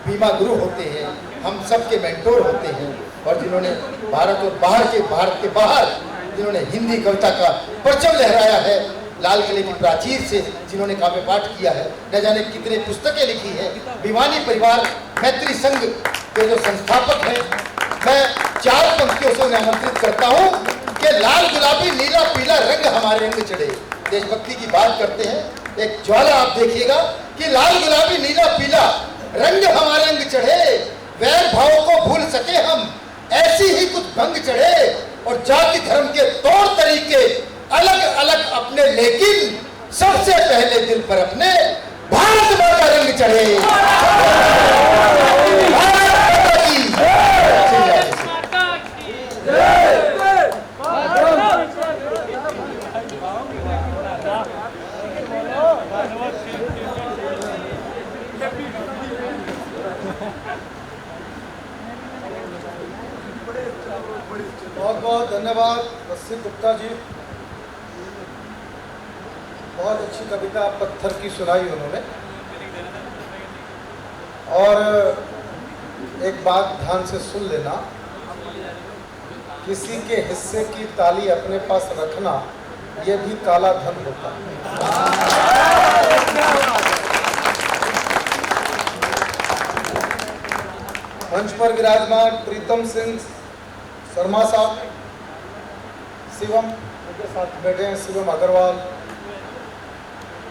बीमा गुरु होते हैं, हम सबके मेंटोर होते हैं, और जिन्होंने भारत और भारत के बाहर जिन्होंने हिंदी कविता का परचम लहराया है, लाल किले की प्राचीर से जिन्होंने काव्य पाठ किया है, न जाने कितने पुस्तकें लिखी है। भिवानी परिवार मैत्री संघ के जो संस्थापक हैं, मैं 4 पंक्तियों से उन्हें आमंत्रित करता हूँ कि लाल गुलाबी नीला पीला रंग हमारे अंग चढ़े। देशभक्ति की बात करते हैं, एक ज्वाला आप देखिएगा कि लाल गुलाबी नीला पीला रंग हमारे अंग चढ़े, वैर भावों को भूल सके हम, ऐसी ही कुछ भंग चढ़े, और जाति धर्म के तौर तरीके अलग अलग अपने, लेकिन सबसे पहले दिल पर अपने भारत माँ का रंग चढ़े। बहुत बहुत धन्यवाद रसिक गुप्ता जी, बहुत अच्छी कविता पत्थर की सुनाई उन्होंने। और एक बात ध्यान से सुन लेना, किसी के हिस्से की ताली अपने पास रखना यह भी काला धन होता है। मंच पर विराजमान प्रीतम सिंह शर्मा साहब, शिवम उनके साथ बैठे हैं, शिवम अग्रवाल,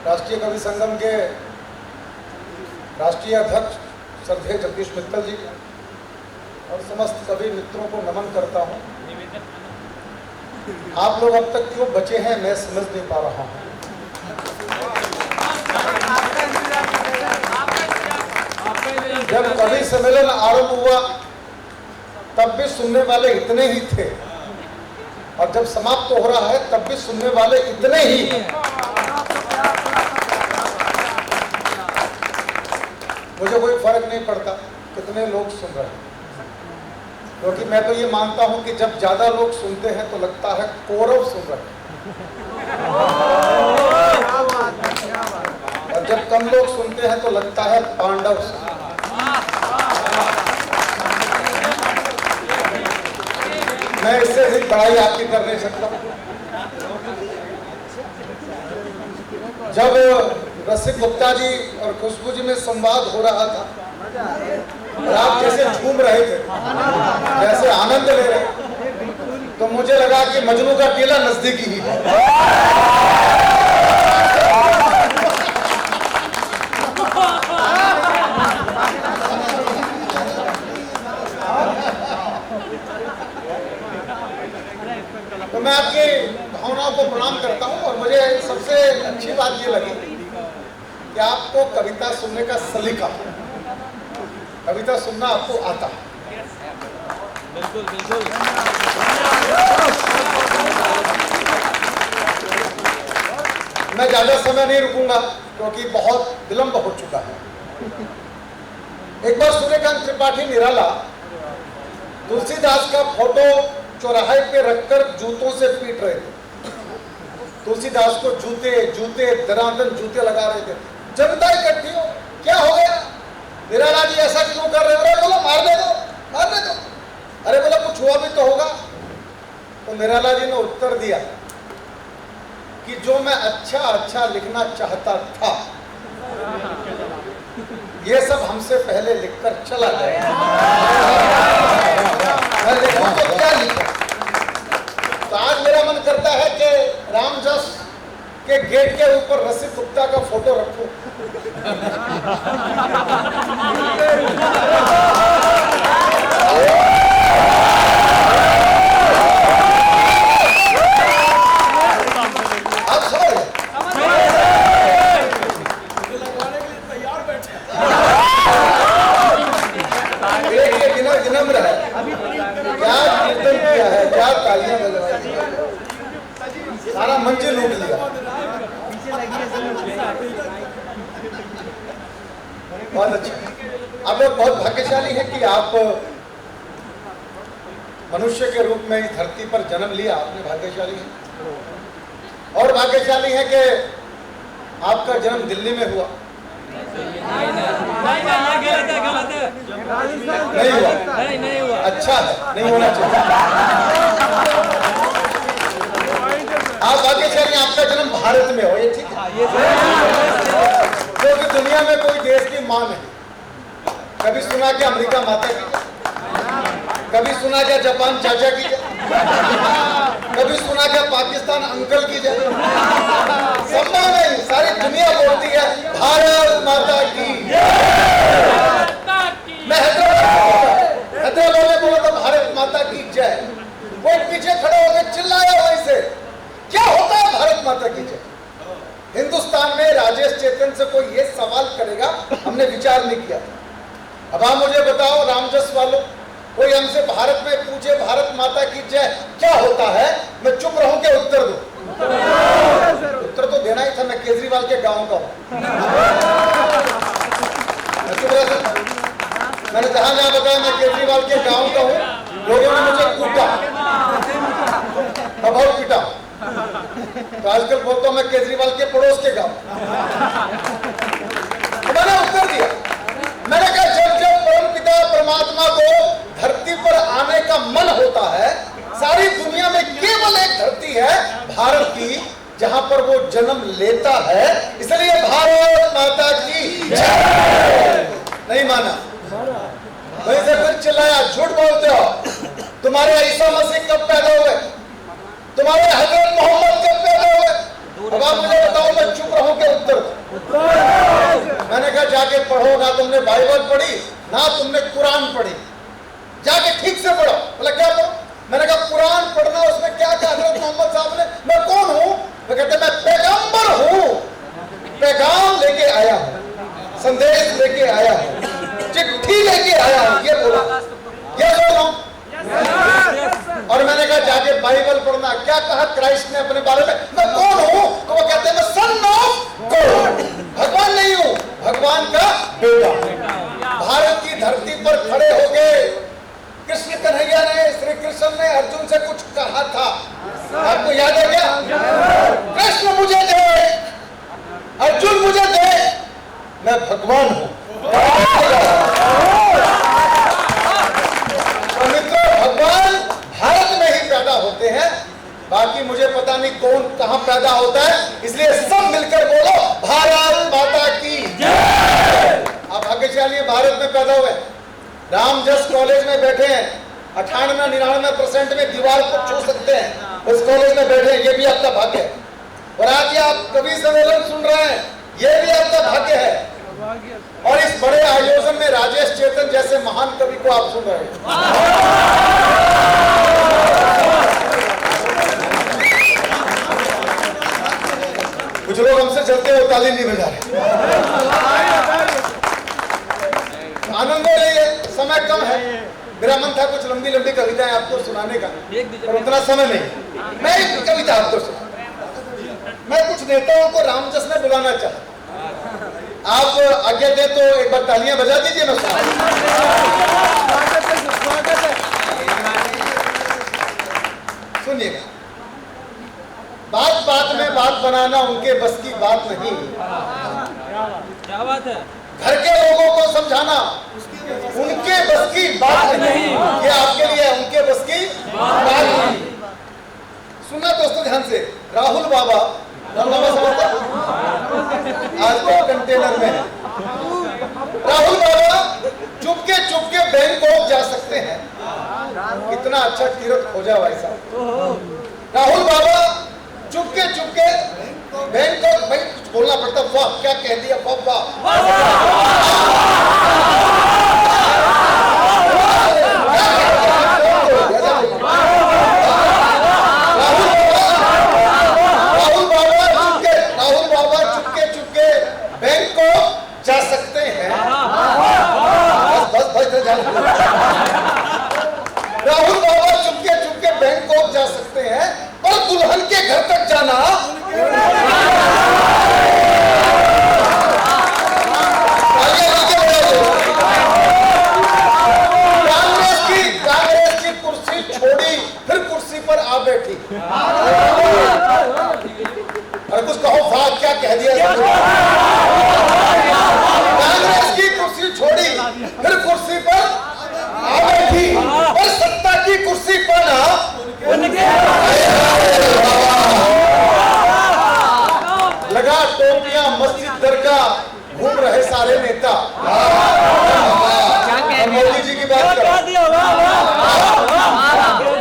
राष्ट्रीय कवि संगम के राष्ट्रीय अध्यक्ष श्रद्धेय जगदीश मित्तल जी, और समस्त कवि मित्रों को नमन करता हूं। आप लोग अब तक क्यों बचे हैं मैं समझ नहीं पा रहा हूं। जब कवि सम्मेलन आरंभ हुआ तब भी सुनने वाले इतने ही थे, और जब समाप्त हो रहा है तब भी सुनने वाले इतने ही हैं। मुझे कोई फर्क नहीं पड़ता कितने लोग सुन रहे हैं, क्योंकि मैं तो ये मानता हूं कि जब ज्यादा लोग सुनते हैं तो लगता है कौरव सुन रहे हैं, और जब कम लोग सुनते हैं तो लगता है पांडव सुन रहे हैं। मैं इससे भी बड़ाई आपकी कर नहीं सकता। जब रसिक गुप्ता जी और खुशबू जी में संवाद हो रहा था और आप जैसे झूम रहे थे, जैसे आनंद ले रहे, तो मुझे लगा कि मजनू का टीला नजदीकी ही है। तो मैं आपकी भावनाओं को प्रणाम करता हूं, और मुझे सबसे अच्छी बात ये लगी कि आपको कविता सुनने का सलीका, कविता सुनना आपको आता है। बिल्कुल बिल्कुल। मैं ज्यादा समय नहीं रुकूंगा क्योंकि बहुत विलंब हो चुका है। एक बार सूर्यकांत त्रिपाठी निराला तुलसीदास का फोटो चौराहे पे रखकर जूतों से पीट रहे थे। तुलसीदास को जूते जूते दरादर जूते लगा रहे थे। जनता इकट्ठी हो, क्या हो गया, निराला जी ऐसा क्यों कर रहे हो? अरे बोलो मारने दो, मारने दो। अरे बोला कुछ हुआ भी तो होगा। तो निराला जी ने उत्तर दिया कि जो मैं अच्छा अच्छा लिखना चाहता था ये सब हमसे पहले लिखकर चला गया। मैं लिखूं तो क्या लिखूं? तो आज मेरा मन करता है कि रामजस के गेट के ऊपर रसिक गुप्ता का फोटो रखूं। आप समझ विनम्र है, क्या कीर्तन किया है, क्या तालियां बजवाई, सारा मंच लूट लिया। बहुत अच्छा। आप लोग बहुत भाग्यशाली हैं कि आप मनुष्य के रूप में इस धरती पर जन्म लिया, आपने भाग्यशाली है। और भाग्यशाली है कि आपका जन्म दिल्ली में हुआ। गलत है, गलत है। नहीं हुआ? नहीं हुआ। अच्छा है, नहीं होना चाहिए। आप आगे चलिए, आपका जन्म भारत में हो, ये ठीक है, क्योंकि दुनिया में कोई देश की मां नहीं। कभी सुना क्या अमेरिका माता की जय? कभी सुना क्या जापान चाचा की जय? कभी सुना क्या पाकिस्तान अंकल की जय? संभव नहीं। सारी दुनिया बोलती है भारत माता की जय। मैं हैदराबाद में बोला था भारत माता की जय, कोई पीछे खड़े होकर चिल्लाया वहीं से, क्या होता है भारत माता की जय? हिंदुस्तान में राजेश चेतन से कोई ये सवाल करेगा, हमने विचार नहीं किया। अब आप मुझे बताओ रामजस वालों, कोई हमसे भारत में पूछे भारत माता की जय क्या होता है, मैं चुप रहूं क्या उत्तर दूं? उत्तर तो देना ही था, मैं केजरीवाल के गांव का हूं। मैंने जहां जहां बताया मैं केजरीवाल के गांव का हूं, लोगों ने मुझे कूटा, बहुत पीटा। तो आजकल बोलता हूं मैं केजरीवाल के पड़ोस के गांव। तो मैंने उत्तर दिया, मैंने कहा जब जब परमपिता परमात्मा को धरती पर आने का मन होता है, सारी दुनिया में केवल एक धरती है भारत की जहां पर वो जन्म लेता है, इसलिए भारत माता की जय। नहीं माना, वहीं से फिर चिल्लाया, झूठ बोलते हो, तुम्हारे ईसा मसीह कब पैदा हुए, तुम्हारे हजरत मोहम्मद कब पैदा हुए? अब आप मुझे बताओ, मैं चुप रहूं क्या उत्तर? मैंने कहा जाके पढ़ो, ना तुमने बाइबल पढ़ी ना तुमने कुरान पढ़ी, जाके ठीक से पढ़ो। बोला क्या पढ़ो? मैंने कहा कुरान पढ़ना, उसमें क्या कहा हजरत मोहम्मद साहब ने? मैं कौन हूं? वो कहते मैं पैगंबर हूं, पैगाम लेके आया हूं, संदेश लेके आया हूं, चिट्ठी लेके आया हूं, ये बोला। ये बोलो। और मैंने कहा जाके बाइबल पढ़ना, क्या कहा क्राइस्ट ने अपने बारे में? मैं कौन हूं? तो वो कहते हैं मैं सन ऑफ गॉड, भगवान नहीं हूं, भगवान का बेटा। भारत की धरती पर खड़े हो गए कृष्ण कन्हैया ने, श्री कृष्ण ने अर्जुन से कुछ कहा था, आपको याद है क्या? कृष्ण मुझे दे, अर्जुन मुझे दे, मैं भगवान हूं। भगवान भारत में ही पैदा होते हैं, बाकी मुझे पता नहीं कौन कहां पैदा होता है, इसलिए सब मिलकर बोलो भारत माता की जय। आप आगे चलिए, भारत में पैदा हुए, रामजस कॉलेज में बैठे हैं, 98-99% में दीवार को छू सकते हैं, उस कॉलेज में बैठे हैं, ये भी आपका भाग्य है। और आज ये आप कवि सम्मेलन सुन रहे हैं, ये भी आपका भाग्य है। और इस बड़े आयोजन में राजेश चेतन जैसे महान कवि को आप सुन रहे हैं। कुछ लोग हमसे चलते हुए ताली नहीं बजा रहे। आनंद ले लिए, समय कम है, मेरा मन था कुछ लंबी लंबी कविताएं आपको सुनाने का, पर उतना समय नहीं। मैं एक कविता आपको सुना, मैं कुछ नेताओं को रामजस में बुलाना चाहता, आप आज्ञा दे तो एक बार तालियां बजा दीजिए, मैं सुना। सुनिएगा, बात बात में बात बनाना उनके बस की बात नहीं। क्या बात है? घर के लोगों को समझाना उनके बस की बात नहीं। ये आपके लिए उनके बस की बात नहीं। सुनना दोस्तों ध्यान से, राहुल बाबा, आज तो कंटेनर में है। राहुल बाबा चुपके चुपके बैंकॉक जा सकते हैं, कितना अच्छा तीर्थ खोजा भाई साहब। राहुल बाबा चुपके चुपके बैंकॉक, भाई कुछ बोलना पड़ता, वाह क्या कह दिया, वाह वाह। राहुल बाबा चुपके चुपके बैंकॉक जा सकते हैं, बस राहुल बाबा चुपके चुपके बैंकॉक जा सकते हैं, और दुल्हन के घर तक जाना फिर कुर्सी पर आ बैठी और सत्ता की कुर्सी पर ना लगा टोपियां मस्जिद दरगाह घूम रहे सारे नेता। मोदी जी की बात करो।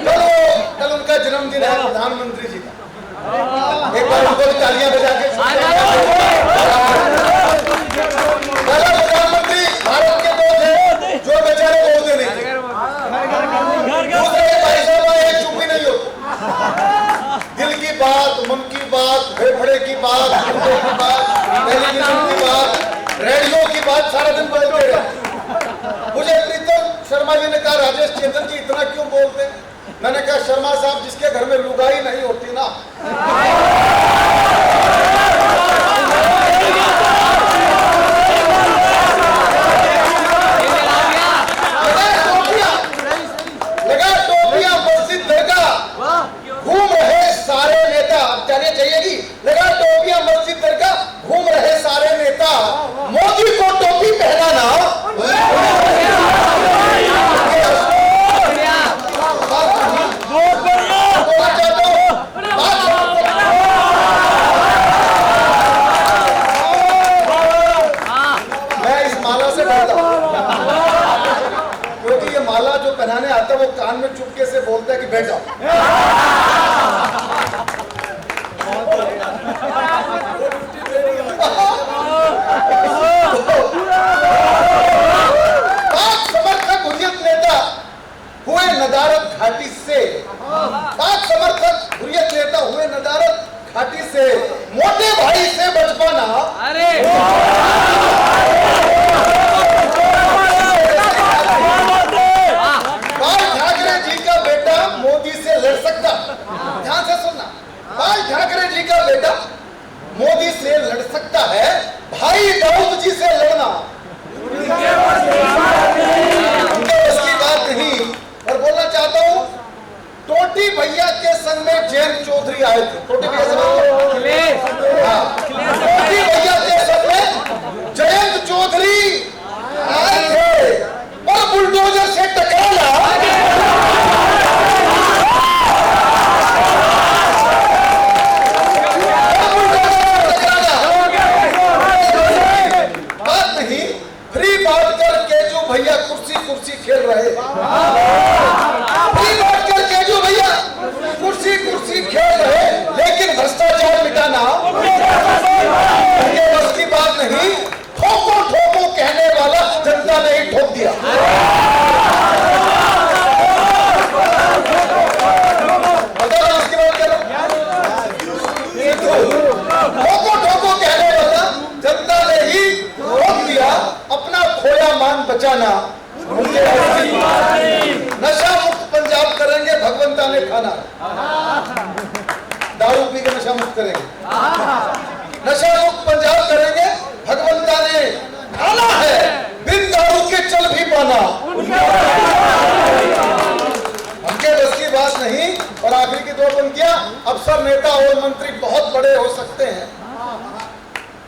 चलो कल उनका जन्मदिन है प्रधानमंत्री जी का, एक बार उनको तालियां बजा के प्रधानमंत्री भारत के दो थे जो बेचारे बोलते नहीं थे। दूसरे भाई साहब आए चुप ही नहीं हो, दिल की बात, मन की बात, फेफड़े की बात, मुद्दों की बात, टेलीविजन की बात, रेडियो की बात सारा दिन बोलते रहे। मुझे प्रीतम शर्मा जी ने कहा राजेश चेतन जी इतना क्यों बोलते? मैंने कहा शर्मा साहब जिसके घर में लुगाई नहीं होती ना लगा टोपियां मस्जिद दरगाह घूम रहे सारे नेता। अब जाने चाहिएगी लगा टोपियां मस्जिद दरगाह घूम रहे सारे नेता। मोदी को टोपी पहनाना मैं इस माला से डरता हूं क्योंकि ये माला जो पहनाने आता है वो कान में चुपके से बोलता है कि बैठ जाओ। पाक समर्थक हुर्रियत नेता हुए नदारत घाटी से, पाक समर्थक हुर्रियत नेता हुए नदारत घाटी से, मोटे भाई से बचपना अरे बाल ठाकरे जी का बेटा मोदी से लड़ सकता। ध्यान से सुनना, बाल ठाकरे जी का बेटा मोदी से लड़ सकता है, भाई दाऊद जी से लड़ना उनके बस की बात नहीं। और बोलना चाहता हूं टोटी भैया के संग में जयंत चौधरी आए थे। टोटी भैया टोटी भैया के संग में जयंत चौधरी आए थे और बुलडोजर से टकराना बात नहीं। फ्री बात कर केजू भैया कुर्सी कुर्सी खेल रहे। फ्री बात कर केजू भैया कुर्सी कुर्सी खेल रहे, लेकिन भ्रष्टाचार मिटाना उनके बस की बात नहीं। ठोको ठोको कहने वाला जनता ने ही ठोक दिया। उसकी बात करो। ठोको ठोको कहने वाला जनता ने ही ठोक दिया। अपना खोया मान बचाना उनके बस की बात नहीं। नशा मुक्त पंजाब करेंगे भगवंता ने खाना। दारू पी के नशा मुक्त करेंगे, नशा मुक्त पंजाब करेंगे भगवंता ने खाना है। बिन दारू के चल भी पाना उनके बस की बात नहीं। और आखिरी की दो पंक्तियां, अफसर नेता और मंत्री बहुत बड़े हो सकते हैं।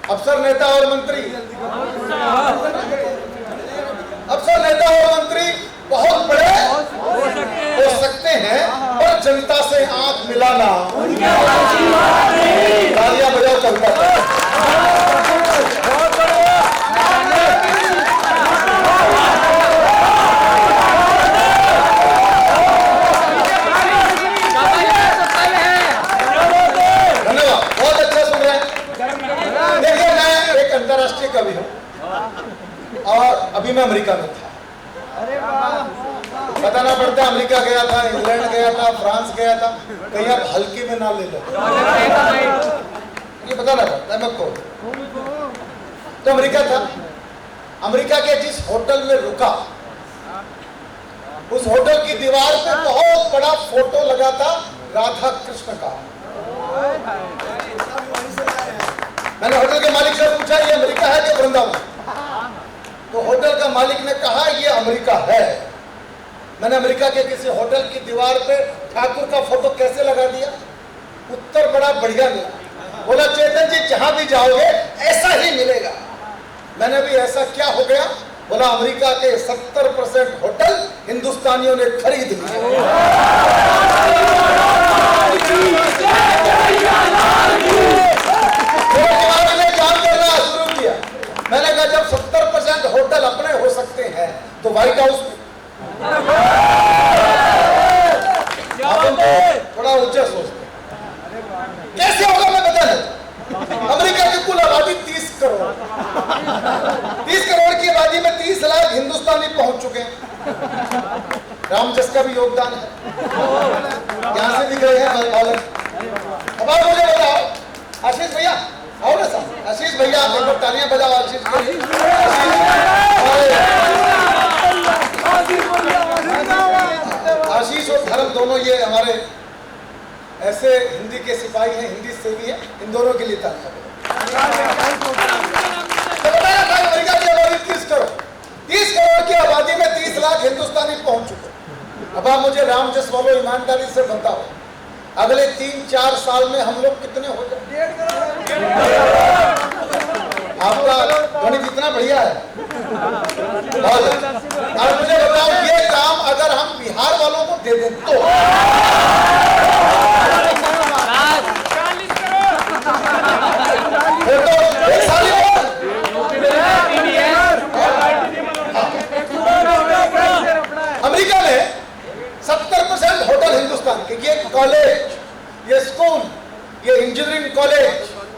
अफसर नेता और मंत्री, अफसर नेता और मंत्री बहुत बड़े हो सकते हैं और जनता से आंख मिलाना तालियां बजाओ चलता है। धन्यवाद, बहुत अच्छा सुन रहे हैं। देखिए मैं एक अंतर्राष्ट्रीय कवि हूं और अभी मैं अमेरिका में था। बताना पड़ता है अमेरिका गया था, इंग्लैंड गया था, फ्रांस गया था, कहीं आप हल्के में ना ले लो, ये बताना पड़ता है मैं कौन। तो अमेरिका था, अमेरिका के जिस होटल में रुका उस होटल की दीवार पे बहुत बड़ा फोटो लगा था राधा कृष्ण का। मैंने होटल के मालिक से पूछा ये अमेरिका है कि वृंदावन? तो होटल का मालिक ने कहा ये अमेरिका है। मैंने अमेरिका के किसी होटल की दीवार पे ठाकुर का फोटो कैसे लगा दिया? उत्तर बड़ा बढ़िया मिला। बोला चेतन जी जहां भी जाओगे ऐसा ही मिलेगा। मैंने भी ऐसा क्या हो गया बोला अमेरिका के 70% होटल हिंदुस्तानियों ने खरीद लिए। काम करना शुरू किया। मैंने कहा जब 70% होटल अपने हो सकते हैं तो व्हाइट हाउस में थोड़ा ऊंचा सोचते कैसे होगा मैं बता देता। अमेरिका की कुल आबादी 30 करोड़ 30 करोड़ की आबादी में 30 लाख हिंदुस्तानी पहुंच चुके हैं। रामजस का भी योगदान है, यहां से भी गए हैं बालक। अब आप मुझे बताओ आशीष भैया आओ ना साहब। आशीष भैया आप एक बार तालियां बजाओ आशीष के लिए। आशीष और धर्म दोनों ये हमारे ऐसे हिंदी के सिपाही हैं, हिंदी सेवी हैं, इन दोनों के लिए तालियां बजाओ। बताया था अमेरिका की आबादी 30 करोड़ 30 करोड़ की आबादी में 30 लाख हिंदुस्तानी पहुंच चुके। अब आप मुझे रामजस वालों ईमानदारी से बताओ अगले 3-4 साल में हम लोग कितने हो जाए? आपका गणित इतना बढ़िया है। और मुझे बताओ ये काम अगर हम बिहार वालों को दे दें तो एक साल ही अमेरिका में 70% होटल हिंदुस्तान के, ये कॉलेज, ये स्कूल, ये इंजीनियरिंग कॉलेज,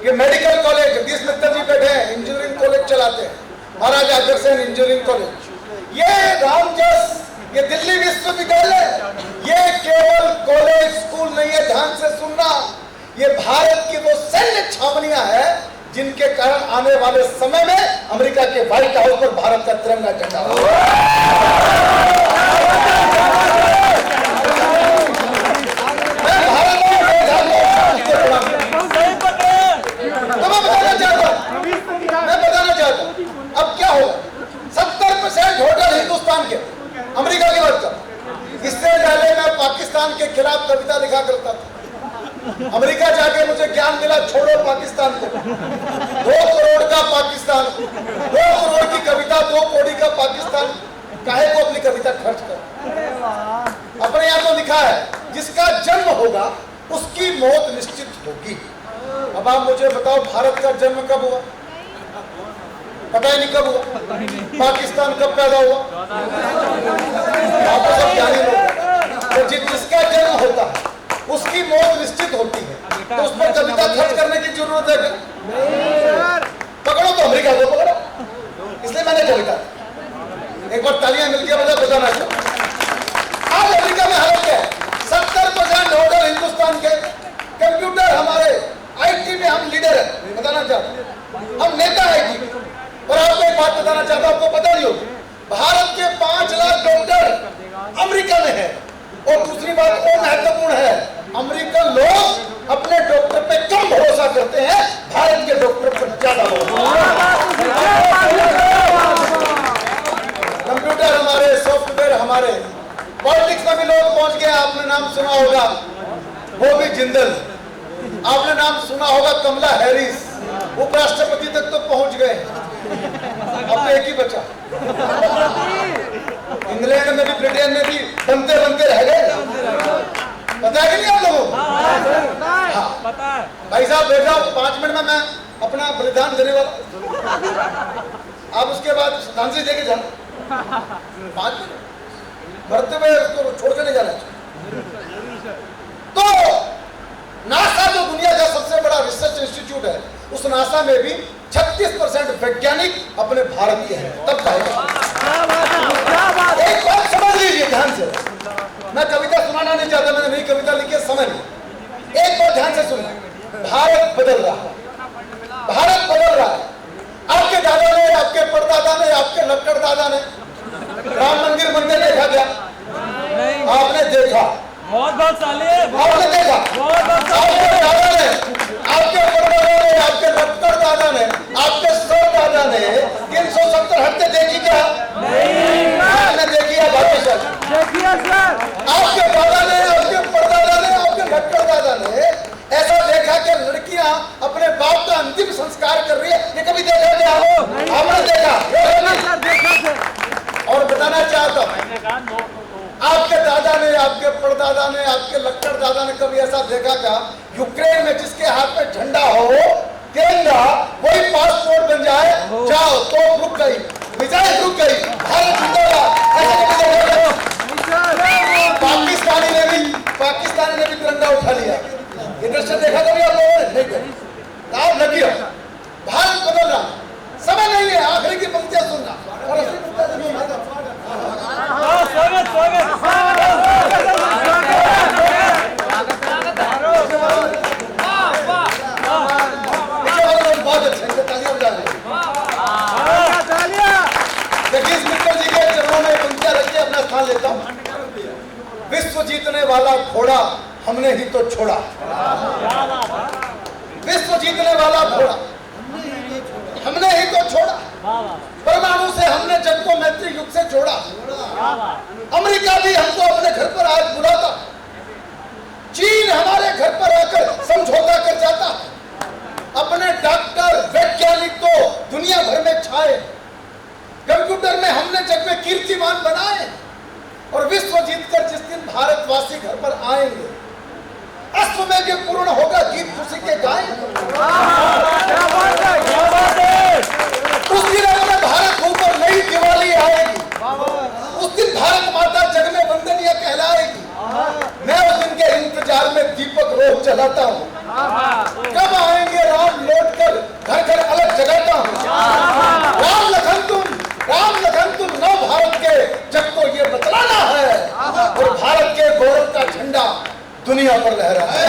ये मेडिकल कॉलेज, जगदीश मित्तल जी बैठे हैं इंजीनियरिंग कॉलेज चलाते हैं, महाराजा अग्रसेन इंजीनियरिंग कॉलेज, ये रामजस, ये दिल्ली विश्वविद्यालय, ये केवल कॉलेज स्कूल नहीं है, ध्यान से सुनना, ये भारत की वो सैन्य छावनियां हैं जिनके कारण आने वाले समय में अमेरिका के व्हाइट हाउस पर भारत का तिरंगा झंडा होगा। मैं बताना चाहता हूं अब क्या होगा। 70% होटल हिंदुस्तान के, अमेरिका की बात कर। इससे पहले मैं पाकिस्तान के खिलाफ कविता लिखा करता था। अमेरिका जाके मुझे ज्ञान मिला छोड़ो पाकिस्तान को। 2 करोड़ का पाकिस्तान, 2 करोड़ की कविता, 2 कौड़ी का पाकिस्तान, काहे को अपनी कविता खर्च कर। अपने यहाँ तो लिखा है जिसका जन्म होगा उसकी मौत निश्चित होगी। अब आप मुझे बताओ भारत का जन्म कब हुआ? पता ही नहीं कब हुआ। पाकिस्तान कब पैदा हुआ? आप तो सब ज्ञानी लोग। तो जिसका जन्म होता है उसकी मौत निश्चित होती है, तो उस पर कविता खर्च करने की जरूरत है क्या? पकड़ो तो अमेरिका को पकड़ो, इसलिए मैंने कविता एक बार तालियां मिलकर मुझे बताना चाहिए। आज अमेरिका में हालत क्या है? 70% होटल हिंदुस्तान के, कंप्यूटर हमारे आईटी में हम लीडर है, बताना चाहता हूं हम नेता है आईटी में। और आपको एक बात बताना चाहता हूं, आपको पता नहीं होगी भारत के 5 लाख डॉक्टर अमेरिका में है। और दूसरी बात और महत्वपूर्ण है, अमेरिकन लोग अपने डॉक्टर पे कम भरोसा करते हैं, भारत के डॉक्टर पर ज्यादा भरोसा। कंप्यूटर हमारे, सॉफ्टवेयर हमारे, पॉलिटिक्स में भी लोग पहुंच गए। आपने नाम सुना होगा वो भी जिंदल, आपने नाम सुना होगा कमला हैरिस, उपराष्ट्रपति तक तो पहुंच गए। अब तो एक ही बचा, इंग्लैंड में भी ब्रिटेन में भी बनते बनते रह गए। पता है कि नहीं आप लोगों को? हाँ पता है। भाई साहब बैठ जाओ, 5 मिनट में मैं अपना बलिदान देने वाला। आप उसके बाद श्रद्धांजलि देके जाना। 5 मिनट मरते हुए उसको छोड़ के नहीं जाना चाहिए। तो नासा जो दुनिया का सबसे बड़ा रिसर्च इंस्टीट्यूट है, उस नासा में भी 36% वैज्ञानिक अपने भारत के हैं। तब एक बात समझ लीजिए ध्यान से, मैं कविता सुनाना नहीं चाहता, मैंने नई कविता लिखी है, समझ लीजिए। एक बात ध्यान से सुनिए, भारत बदल रहा है, भारत बदल रहा है। आपके दादा ने, आपके परदादा ने, आपके लक्कड़ दादा ने राम मंदिर मंदिर देखा क्या? आपने देखा? बहुत साले आपने देखा? आपके दादा ने, आपके परदादा ने, आपके लक्कड़ दादा ने, आपके सर दादा ने 370 हफ्ते देखी क्या? नहीं। आपने देखी है भाग्यशाली। आपके दादा ने, आपके परदादा ने, आपके दादा ने, आपके परदादा ने, आपके लक्कड़ दादा ने कभी ऐसा देखा क्या? यूक्रेन में जिसके हाथ में झंडा हो, तिरंगा, वही पासपोर्ट बन जाए, जाओ तो रुक गई, मिसाइल रुक गई, भारत जीतेगा। पाकिस्तानी ने भी तिरंगा उठा लिया। ये दृश्य देखा कभी आप लोगों ने? नहीं देखा। आप लगियो, भारत बदल रहा, समय नहीं है, आखिरी की पंक्तियां सुनना और असली पंक्तियां स्वागत स्वागत बहुत अच्छे तालियां बजा रहे। जगदीश मित्तल जी के चरणों में पंक्तियां रख के अपना स्थान लेता हूं। विश्व जीतने वाला घोड़ा हमने ही तो छोड़ा, विश्व जीतने वाला घोड़ा हमने ही तो छोड़ा, परमाणु से हमने जग को मैत्री युग से जोड़ा, अमेरिका भी हमको अपने घर पर आज बुलाता, चीन हमारे घर पर आकर समझौता कर जाता, अपने डॉक्टर वैज्ञानिक तो दुनिया भर में छाए, कंप्यूटर में हमने जग में कीर्तिमान बनाए, और विश्व जीतकर जिस दिन भारतवासी घर पर आएंगे, अश्वमेध पूर्ण होगा, गीत खुशी के गाएंगे। उस दिन अपने भारत के ऊपर नई दिवाली आएगी, उस दिन भारत माता जग में वंदनीय कहलाएगी। मैं उस दिन के इंतजार में दीपक रोज जलाता हूँ, कब आएंगे राम लौटकर घर घर अलग जगाता हूँ। राम लखन तुम नौ भारत के जग को ये बतलाना है, और भारत के गौरव का झंडा दुनिया पर लहरा है।